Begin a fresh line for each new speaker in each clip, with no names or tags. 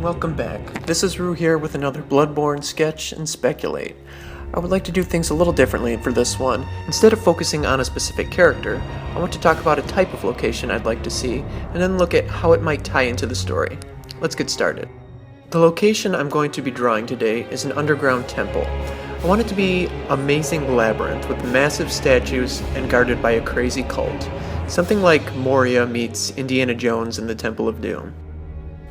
Welcome back. This is Rue here with another Bloodborne sketch and Speculate. I would like to do things a little differently for this one. Instead of focusing on a specific character, I want to talk about a type of location I'd like to see, and then look at how it might tie into the story. Let's get started. The location I'm going to be drawing today is an underground temple. I want it to be an amazing labyrinth with massive statues and guarded by a crazy cult. Something like Moria meets Indiana Jones and the Temple of Doom.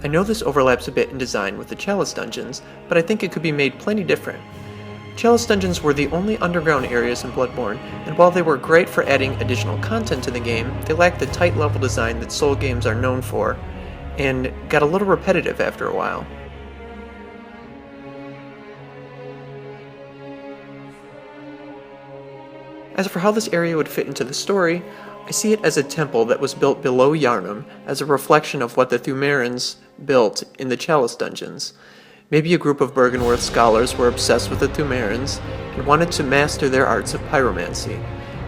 I know this overlaps a bit in design with the Chalice dungeons, but I think it could be made plenty different. Chalice dungeons were the only underground areas in Bloodborne, and while they were great for adding additional content to the game, they lacked the tight level design that Soul games are known for, and got a little repetitive after a while. As for how this area would fit into the story, I see it as a temple that was built below Yharnam as a reflection of what the Pthumerians built in the Chalice dungeons. Maybe a group of Bergenworth scholars were obsessed with the Pthumerians and wanted to master their arts of pyromancy.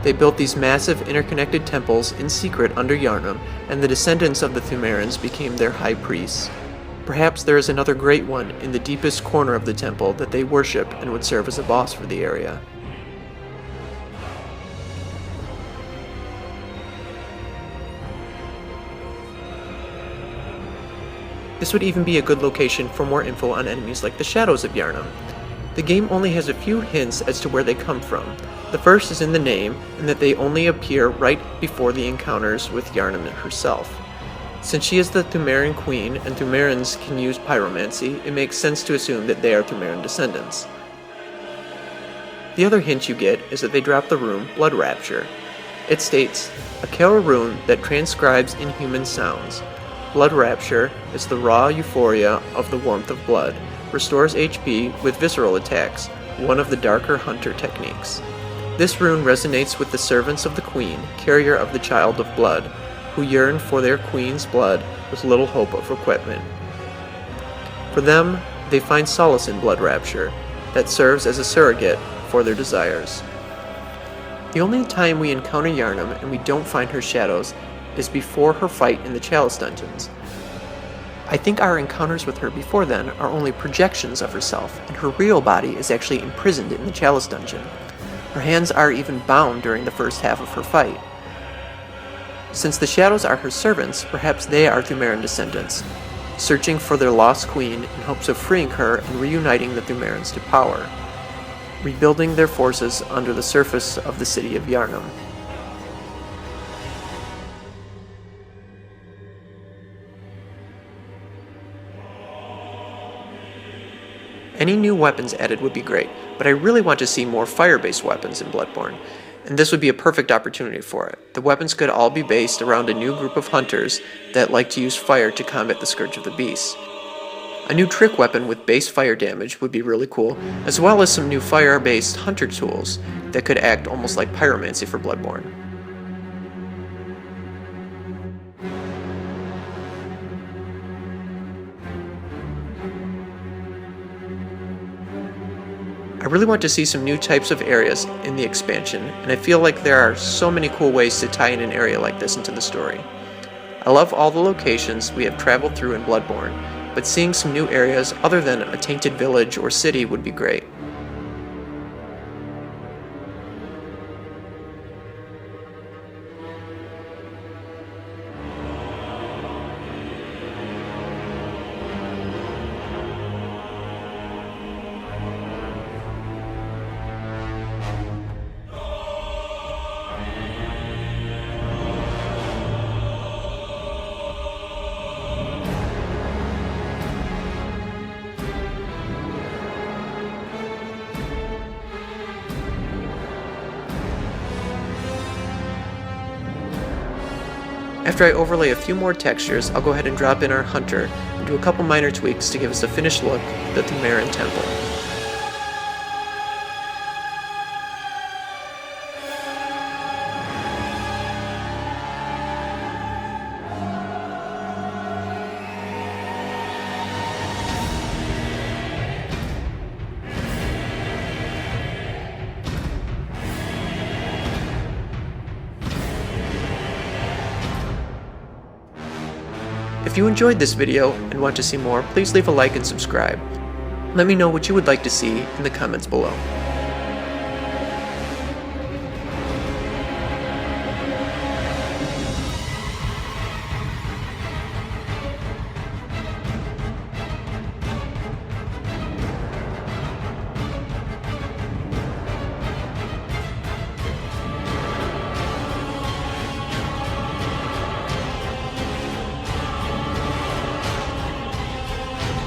They built these massive interconnected temples in secret under Yharnam, and the descendants of the Pthumerians became their high priests. Perhaps there is another great one in the deepest corner of the temple that they worship and would serve as a boss for the area. This would even be a good location for more info on enemies like the Shadows of Yharnam. The game only has a few hints as to where they come from. The first is in the name, and that they only appear right before the encounters with Yharnam herself. Since she is the Pthumerian queen, and Pthumerians can use pyromancy, it makes sense to assume that they are Pthumerian descendants. The other hint you get is that they drop the rune Blood Rapture. It states, a Kara rune that transcribes inhuman sounds. Blood Rapture is the raw euphoria of the warmth of blood, restores HP with visceral attacks, one of the darker hunter techniques. This rune resonates with the servants of the Queen, carrier of the Child of Blood, who yearn for their Queen's blood with little hope of requitement. For them, they find solace in Blood Rapture, that serves as a surrogate for their desires. The only time we encounter Yharnam and we don't find her shadows is before her fight in the Chalice dungeons. I think our encounters with her before then are only projections of herself, and her real body is actually imprisoned in the Chalice dungeon. Her hands are even bound during the first half of her fight. Since the Shadows are her servants, perhaps they are Pthumerian descendants, searching for their lost queen in hopes of freeing her and reuniting the Pthumerians to power, rebuilding their forces under the surface of the city of Yharnam. Any new weapons added would be great, but I really want to see more fire-based weapons in Bloodborne, and this would be a perfect opportunity for it. The weapons could all be based around a new group of hunters that like to use fire to combat the Scourge of the Beasts. A new trick weapon with base fire damage would be really cool, as well as some new fire-based hunter tools that could act almost like pyromancy for Bloodborne. I really want to see some new types of areas in the expansion, and I feel like there are so many cool ways to tie in an area like this into the story. I love all the locations we have traveled through in Bloodborne, but seeing some new areas other than a tainted village or city would be great. After I overlay a few more textures, I'll go ahead and drop in our hunter and do a couple minor tweaks to give us a finished look at the Pthumerian temple. If you enjoyed this video and want to see more, please leave a like and subscribe. Let me know what you would like to see in the comments below.